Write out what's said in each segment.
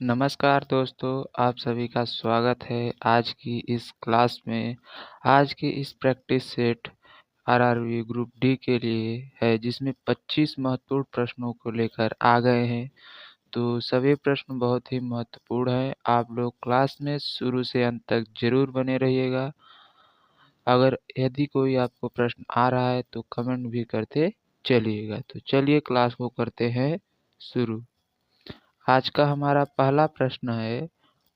नमस्कार दोस्तों, आप सभी का स्वागत है आज की इस क्लास में। आज की इस practice set RRB group D के लिए है, जिसमें 25 महत्वपूर्ण प्रश्नों को लेकर आ गए हैं। तो सभी प्रश्न बहुत ही महत्वपूर्ण हैं। आप लोग क्लास में शुरू से अंत तक जरूर बने रहिएगा। अगर यदि कोई आपको प्रश्न आ रहा है तो कमेंट भी करते चलिएगा। तो चलिए क्लास को करते हैं शुरू। आज का हमारा पहला प्रश्न है,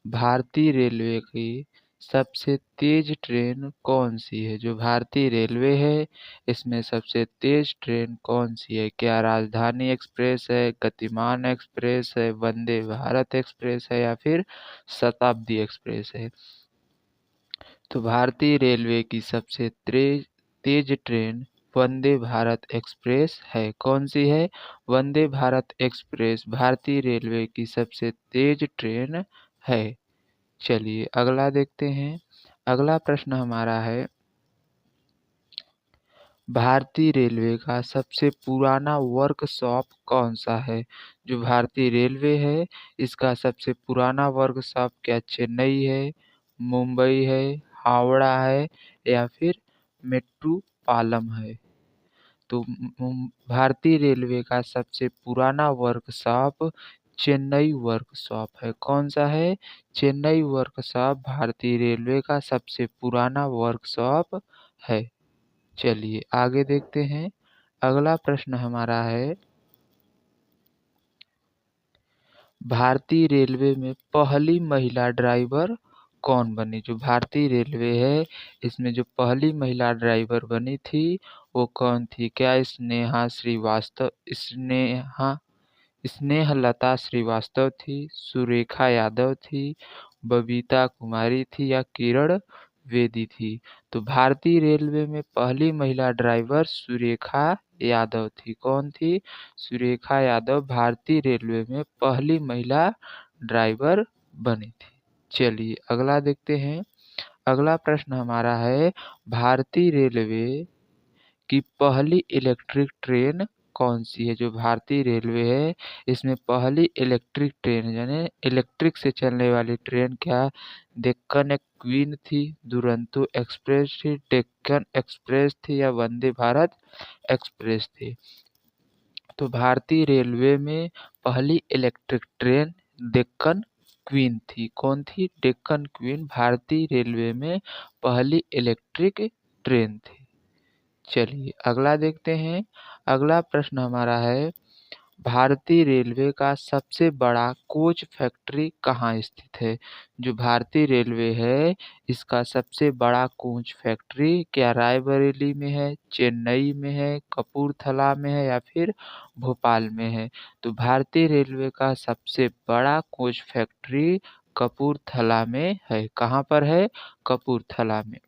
भारतीय रेलवे की सबसे तेज ट्रेन कौन सी है? जो भारतीय रेलवे है, इसमें सबसे तेज ट्रेन कौन सी है? क्या राजधानी एक्सप्रेस है, गतिमान एक्सप्रेस है, वंदे भारत एक्सप्रेस है या फिर शताब्दी एक्सप्रेस है? तो भारतीय रेलवे की सबसे तेज ट्रेन वंदे भारत एक्सप्रेस है। कौन सी है? वंदे भारत एक्सप्रेस भारतीय रेलवे की सबसे तेज ट्रेन है। चलिए अगला देखते हैं। अगला प्रश्न हमारा है, भारतीय रेलवे का सबसे पुराना वर्कशॉप कौन सा है? जो भारतीय रेलवे है, इसका सबसे पुराना वर्कशॉप क्या चेन्नई है, मुंबई है, हावड़ा है या फिर मेट्रोपालम है? तो भारतीय रेलवे का सबसे पुराना वर्कशॉप चेन्नई वर्कशॉप है। कौन सा है? चेन्नई वर्कशॉप भारतीय रेलवे का सबसे पुराना वर्कशॉप है। चलिए आगे देखते हैं। अगला प्रश्न हमारा है, भारतीय रेलवे में पहली महिला ड्राइवर कौन बनी? जो भारतीय रेलवे है, इसमें जो पहली महिला ड्राइवर बनी थी वो कौन थी? क्या स्नेहलता श्रीवास्तव थी, सुरेखा यादव थी, बबीता कुमारी थी या किरण बेदी थी? तो भारतीय रेलवे में पहली महिला ड्राइवर सुरेखा यादव थी। कौन थी? सुरेखा यादव भारतीय रेलवे में पहली महिला ड्राइवर बनी थी। चलिए अगला देखते हैं। अगला प्रश्न हमारा है, भारतीय रेलवे की पहली इलेक्ट्रिक ट्रेन कौन सी है? जो भारतीय रेलवे है, इसमें पहली इलेक्ट्रिक ट्रेन यानी इलेक्ट्रिक से चलने वाली ट्रेन क्या डेक्कन क्वीन थी, दुरंतो एक्सप्रेस थी, डेक्कन एक्सप्रेस थी या वंदे भारत एक्सप्रेस थी? तो भारतीय रेलवे में पहली इलेक्ट्रिक ट्रेन डेक्कन क्वीन थी। कौन थी? डेक्कन क्वीन भारतीय रेलवे में पहली इलेक्ट्रिक ट्रेन थी। चलिए अगला देखते हैं। अगला प्रश्न हमारा है, भारतीय रेलवे का सबसे बड़ा कोच फैक्ट्री कहाँ स्थित है? जो भारतीय रेलवे है, इसका सबसे बड़ा कोच फैक्ट्री क्या रायबरेली में है, चेन्नई में है, कपूरथला में है या फिर भोपाल में है? तो भारतीय रेलवे का सबसे बड़ा कोच फैक्ट्री कपूरथला में है। कहाँ पर है? कपूरथला में।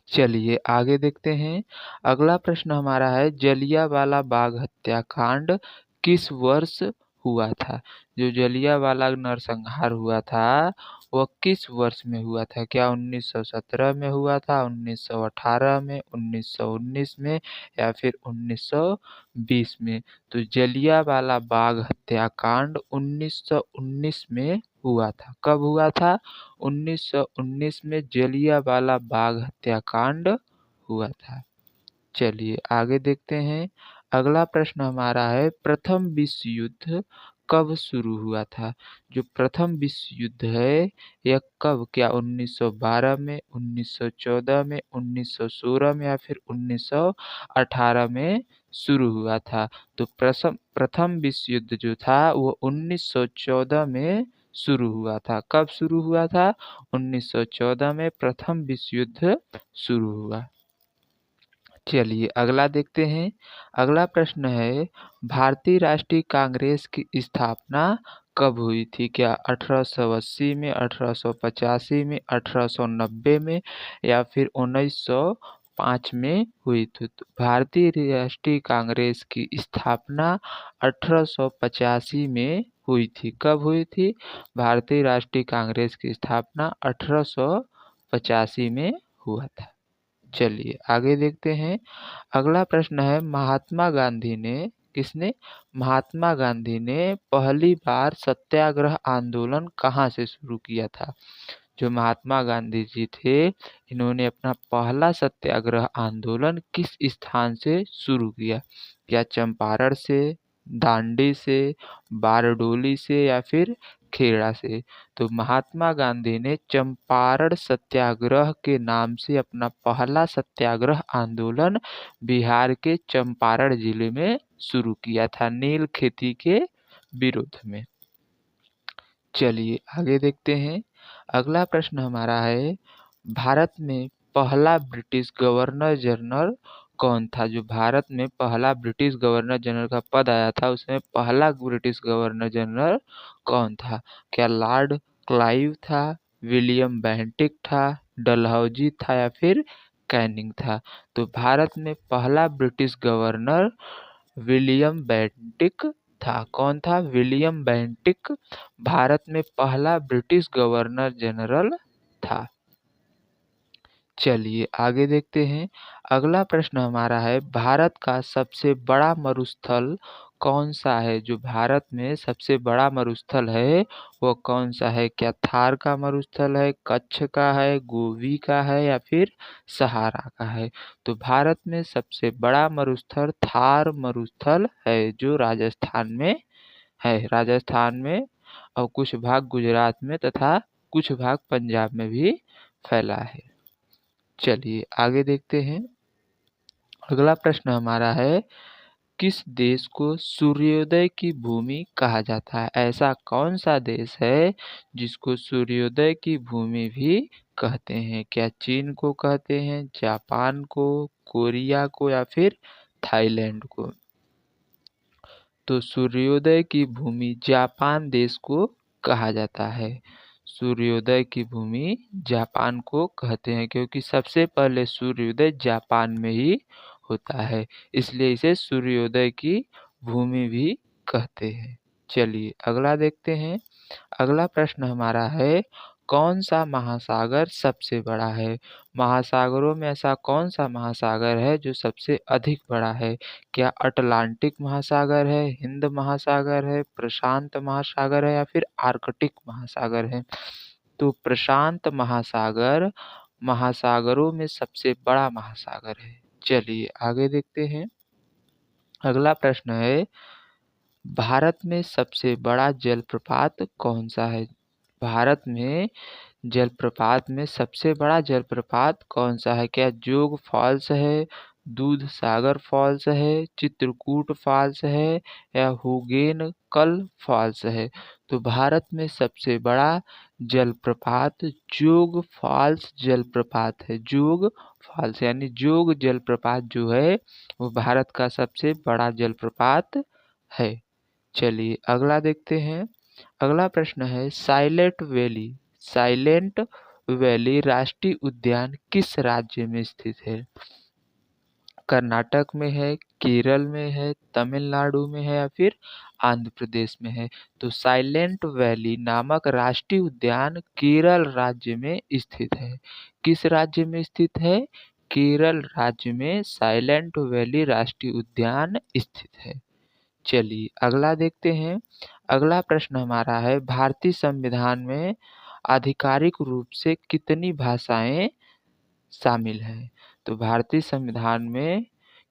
चलिए आगे देखते हैं। अगला प्रश्न हमारा है, जलियांवाला बाग हत्याकांड किस वर्ष हुआ था? जो जलियांवाला नरसंहार हुआ था वह किस वर्ष में हुआ था? क्या 1917 में हुआ था, 1918 में, 1919 में या फिर 1920 में? तो जलियांवाला बाग हत्याकांड 1919 में हुआ था। कब हुआ था? 1919 में जलियांवाला बाग हत्याकांड हुआ था। चलिए आगे देखते हैं। अगला प्रश्न हमारा है, प्रथम विश्व युद्ध कब शुरू हुआ था? जो प्रथम विश्व युद्ध है यह कब, क्या 1912 में, 1914 में, 1916 में या फिर 1918 में शुरू हुआ था? तो प्रथम विश्व युद्ध जो था वो 1914 में शुरू हुआ था। कब शुरू हुआ था? 1914 में प्रथम विश्व युद्ध शुरू हुआ। चलिए अगला देखते हैं। अगला प्रश्न है, भारतीय राष्ट्रीय कांग्रेस की स्थापना कब हुई थी? क्या 1880 में, 1885 में, 1890 में या फिर 1905 में हुई थी? तो भारतीय राष्ट्रीय कांग्रेस की स्थापना 1885 में हुई थी। कब हुई थी? भारतीय राष्ट्रीय कांग्रेस की स्थापना 1885 में हुआ था। चलिए आगे देखते हैं। अगला प्रश्न है, महात्मा गांधी ने किसने? महात्मा गांधी ने पहली बार सत्याग्रह आंदोलन कहाँ से शुरू किया था? जो महात्मा गांधी जी थे, इन्होंने अपना पहला सत्याग्रह आंदोलन किस स्थान से शुरू किया? क्या चंपारण से, दांडी से, बारडोली से या फिर खेड़ा से? तो महात्मा गांधी ने चंपारण सत्याग्रह के नाम से अपना पहला सत्याग्रह आंदोलन बिहार के चंपारण जिले में शुरू किया था, नील खेती के विरोध में। चलिए आगे देखते हैं। अगला प्रश्न हमारा है, भारत में पहला ब्रिटिश गवर्नर जनरल कौन था? जो भारत में पहला ब्रिटिश गवर्नर जनरल का पद आया था, उसमें पहला ब्रिटिश गवर्नर जनरल कौन था? क्या लॉर्ड क्लाइव था, विलियम बेंटिक था, डलहौजी था या फिर कैनिंग था? तो भारत में पहला ब्रिटिश गवर्नर विलियम बेंटिक था। कौन था? विलियम बेंटिक भारत में पहला ब्रिटिश गवर्नर जनरल था। चलिए आगे देखते हैं। अगला प्रश्न हमारा है, भारत का सबसे बड़ा मरुस्थल कौन सा है? जो भारत में सबसे बड़ा मरुस्थल है वो कौन सा है? क्या थार का मरुस्थल है, कच्छ का है, गोबी का है या फिर सहारा का है? तो भारत में सबसे बड़ा मरुस्थल थार मरुस्थल है, जो राजस्थान में है। राजस्थान में और कुछ भाग गुजरात में तथा कुछ भाग पंजाब में भी फैला है। चलिए आगे देखते हैं। अगला प्रश्न हमारा है, किस देश को सूर्योदय की भूमि कहा जाता है? ऐसा कौन सा देश है जिसको सूर्योदय की भूमि भी कहते हैं? क्या चीन को कहते हैं, जापान को, कोरिया को या फिर थाईलैंड को? तो सूर्योदय की भूमि जापान देश को कहा जाता है। सूर्योदय की भूमि जापान को कहते हैं, क्योंकि सबसे पहले सूर्योदय जापान में ही होता है, इसलिए इसे सूर्योदय की भूमि भी कहते हैं। चलिए अगला देखते हैं। अगला प्रश्न हमारा है, कौन सा महासागर सबसे बड़ा है? महासागरों में ऐसा कौन सा महासागर है जो सबसे अधिक बड़ा है? क्या अटलांटिक महासागर है, हिंद महासागर है, प्रशांत महासागर है या फिर आर्कटिक महासागर है? तो प्रशांत महासागर महासागरों में सबसे बड़ा महासागर है। चलिए आगे देखते हैं। अगला प्रश्न है, भारत में सबसे बड़ा जलप्रपात कौन सा है? भारत में जलप्रपात में सबसे बड़ा जलप्रपात कौन सा है? क्या जोग फॉल्स है, दूध सागर फॉल्स है, चित्रकूट फॉल्स है या हुगेनकल फॉल्स है? तो भारत में सबसे बड़ा जलप्रपात जोग फॉल्स जलप्रपात है। जोग फॉल्स यानी जोग जलप्रपात जो है वो भारत का सबसे बड़ा जलप्रपात है। चलिए अगला देखते हैं। अगला प्रश्न है, साइलेंट वैली राष्ट्रीय उद्यान किस राज्य में स्थित है? कर्नाटक में है, केरल में है, तमिलनाडु में है या फिर आंध्र प्रदेश में है? तो साइलेंट वैली नामक राष्ट्रीय उद्यान केरल राज्य में स्थित है। किस राज्य में स्थित है? केरल राज्य में साइलेंट वैली राष्ट्रीय उद्यान स्थित है। चलिए अगला देखते हैं। अगला प्रश्न हमारा है, भारतीय संविधान में आधिकारिक रूप से कितनी भाषाएं शामिल हैं? तो भारतीय संविधान में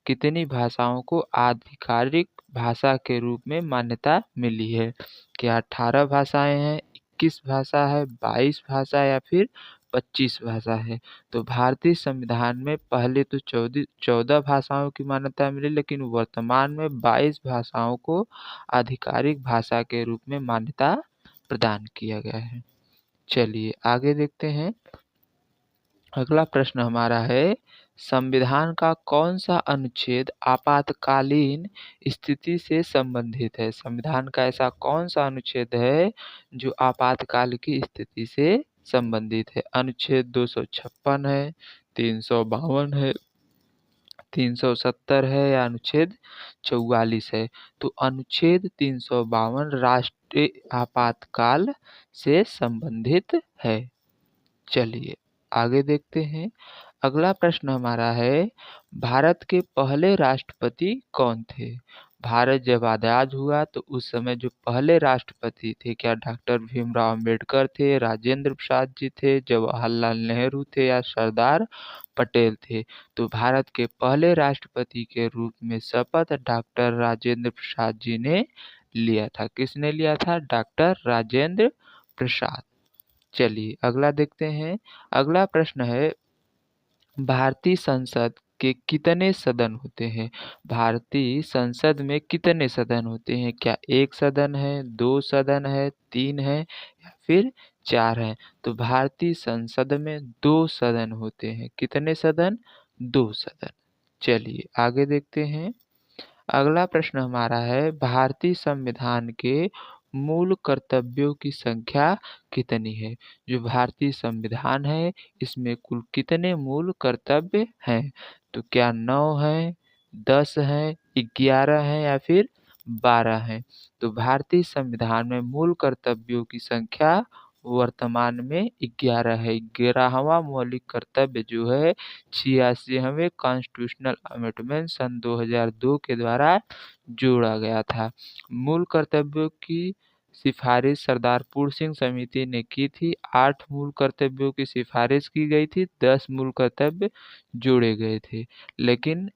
कितनी भाषाओं को आधिकारिक भाषा के रूप में मान्यता मिली है? क्या 18 भाषाएं हैं, 21 भाषा है, 22 भाषा या फिर 25 भाषा है? तो भारतीय संविधान में पहले तो 14 भाषाओं की मान्यता मिली, लेकिन वर्तमान में 22 भाषाओं को आधिकारिक भाषा के रूप में मान्यता प्रदान किया गया है। चलिए आगे देखते हैं। अगला प्रश्न हमारा है, संविधान का कौन सा अनुच्छेद आपातकालीन स्थिति से संबंधित है? संविधान का ऐसा कौन सा अनुच्छेद है जो आपातकाल की स्थिति से संबंधित है? अनुच्छेद 256 है, 352 है, 370 है या अनुच्छेद 44 है? तो अनुच्छेद 352 राष्ट्रीय आपातकाल से संबंधित है। चलिए आगे देखते हैं। अगला प्रश्न हमारा है, भारत के पहले राष्ट्रपति कौन थे? भारत जब आज़ाद हुआ तो उस समय जो पहले राष्ट्रपति थे, क्या डॉक्टर भीमराव अंबेडकर थे, राजेंद्र प्रसाद जी थे, जवाहरलाल नेहरू थे या सरदार पटेल थे? तो भारत के पहले राष्ट्रपति के रूप में शपथ डॉक्टर राजेंद्र प्रसाद जी ने लिया था। किसने लिया था? डॉक्टर राजेंद्र प्रसाद। चलिए अगला देखते हैं। अगला प्रश्न है, भारतीय संसद के कितने सदन होते हैं? भारतीय संसद में कितने सदन होते हैं? क्या एक सदन है, दो सदन है, तीन है या फिर चार है? तो भारतीय संसद में दो सदन होते हैं। कितने सदन? दो सदन। चलिए आगे देखते हैं। अगला प्रश्न हमारा है, भारतीय संविधान के मूल कर्तव्यों की संख्या कितनी है? जो भारतीय संविधान है इसमें कुल कितने मूल कर्तव्य हैं? तो क्या 9 हैं, 10 हैं, 11 हैं या फिर 12 हैं? तो भारतीय संविधान में मूल कर्तव्यों की संख्या वर्तमान में 11 है। 11वां मौलिक कर्तव्य जो है 86वें कॉन्स्टिट्यूशनल अमेंडमेंट सन 2002 के द्वारा जोड़ा गया था। मूल कर्तव्यों की सिफारिश सरदारपुर सिंह समिति ने की थी। 8 मूल कर्तव्यों की सिफारिश की गई थी, 10 मूल कर्तव्य जोड़े गए थे, लेकिन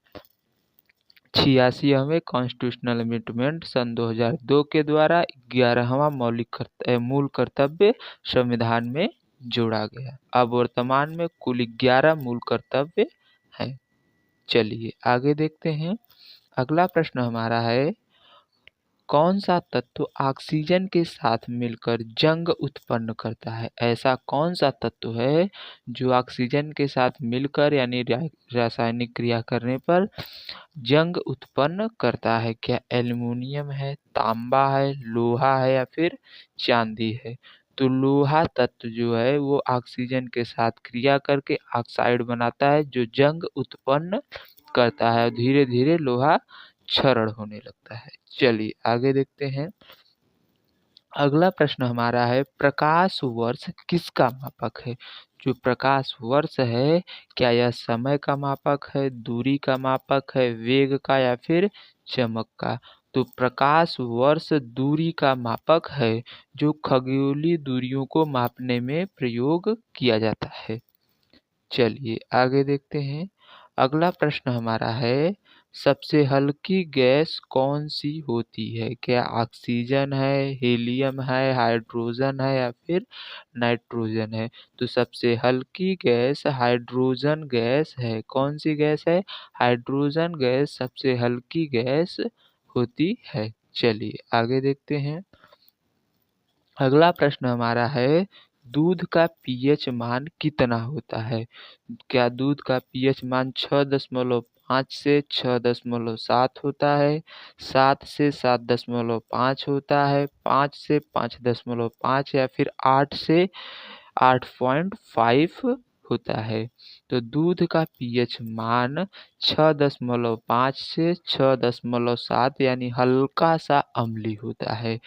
86वें कॉन्स्टिट्यूशनल अमेंडमेंट सन 2002 के द्वारा 11वां मूल कर्तव्य संविधान में जोड़ा गया। अब वर्तमान में कुल 11 मूल कर्तव्य हैं। चलिए आगे देखते हैं। अगला प्रश्न हमारा है, कौन सा तत्व ऑक्सीजन के साथ मिलकर जंग उत्पन्न करता है? ऐसा कौन सा तत्व है जो ऑक्सीजन के साथ मिलकर यानी रासायनिक क्रिया करने पर जंग उत्पन्न करता है? क्या एल्युमिनियम है, तांबा है, लोहा है या फिर चांदी है? तो लोहा तत्व जो है वो ऑक्सीजन के साथ क्रिया करके ऑक्साइड बनाता है जो जंग उत्पन्न करता है। धीरे धीरे लोहा क्षरण होने लगता है। चलिए आगे देखते हैं। अगला प्रश्न हमारा है, प्रकाश वर्ष किसका मापक है? जो प्रकाश वर्ष है क्या यह समय का मापक है, दूरी का मापक है, वेग का या फिर चमक का? तो प्रकाश वर्ष दूरी का मापक है जो खगोलीय दूरियों को मापने में प्रयोग किया जाता है। चलिए आगे देखते हैं। अगला प्रश्न हमारा है, सबसे हल्की गैस कौन सी होती है? क्या ऑक्सीजन है, हीलियम है, हाइड्रोजन है या फिर नाइट्रोजन है? तो सबसे हल्की गैस हाइड्रोजन गैस है। कौन सी गैस है? हाइड्रोजन गैस सबसे हल्की गैस होती है। चलिए आगे देखते हैं। अगला प्रश्न हमारा है, दूध का पीएच मान कितना होता है? क्या दूध का पीएच मान 6.5 से 6.7 होता है, 7 से 7.5 होता है, 5 से 5.5 या फिर 8 से 8.5 होता है? तो दूध का पीएच मान 6.5 से 6.7 यानी हल्का सा अम्लीय होता है।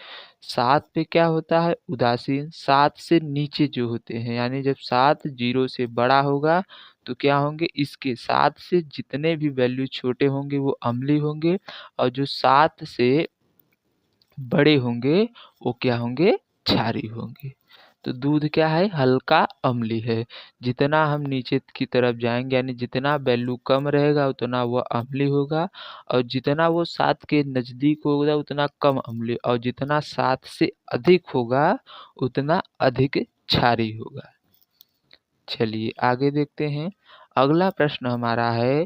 7 पे क्या होता है? उदासीन। 7 से नीचे जो होते हैं यानी जब 7 0 से बड़ा होगा तो क्या होंगे? इसके 7 से जितने भी वैल्यू छोटे होंगे वो अम्लीय होंगे और जो 7 से बड़े होंगे वो क्या होंगे? क्षारीय होंगे। तो दूध क्या है? हल्का अम्लीय है। जितना हम नीचे की तरफ जाएंगे यानी जितना वैल्यू कम रहेगा उतना वह अम्लीय होगा और जितना वो 7 के नज़दीक होगा उतना कम अम्लीय और जितना 7 से अधिक होगा उतना अधिक क्षारीय होगा। चलिए आगे देखते हैं। अगला प्रश्न हमारा है,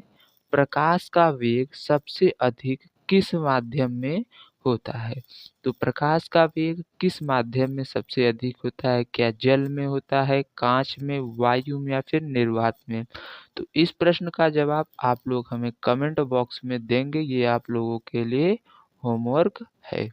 प्रकाश का वेग सबसे अधिक किस माध्यम में होता है? तो प्रकाश का वेग किस माध्यम में सबसे अधिक होता है? क्या जल में होता है, कांच में, वायु में या फिर निर्वात में? तो इस प्रश्न का जवाब आप लोग हमें कमेंट बॉक्स में देंगे। ये आप लोगों के लिए होमवर्क है।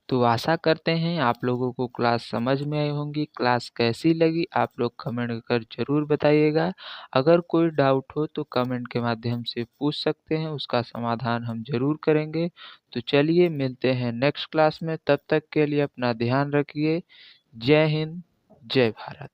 तो आशा करते हैं आप लोगों को क्लास समझ में आई होंगी। क्लास कैसी लगी आप लोग कमेंट कर ज़रूर बताइएगा। अगर कोई डाउट हो तो कमेंट के माध्यम से पूछ सकते हैं, उसका समाधान हम ज़रूर करेंगे। तो चलिए मिलते हैं नेक्स्ट क्लास में, तब तक के लिए अपना ध्यान रखिए। जय हिंद, जय भारत।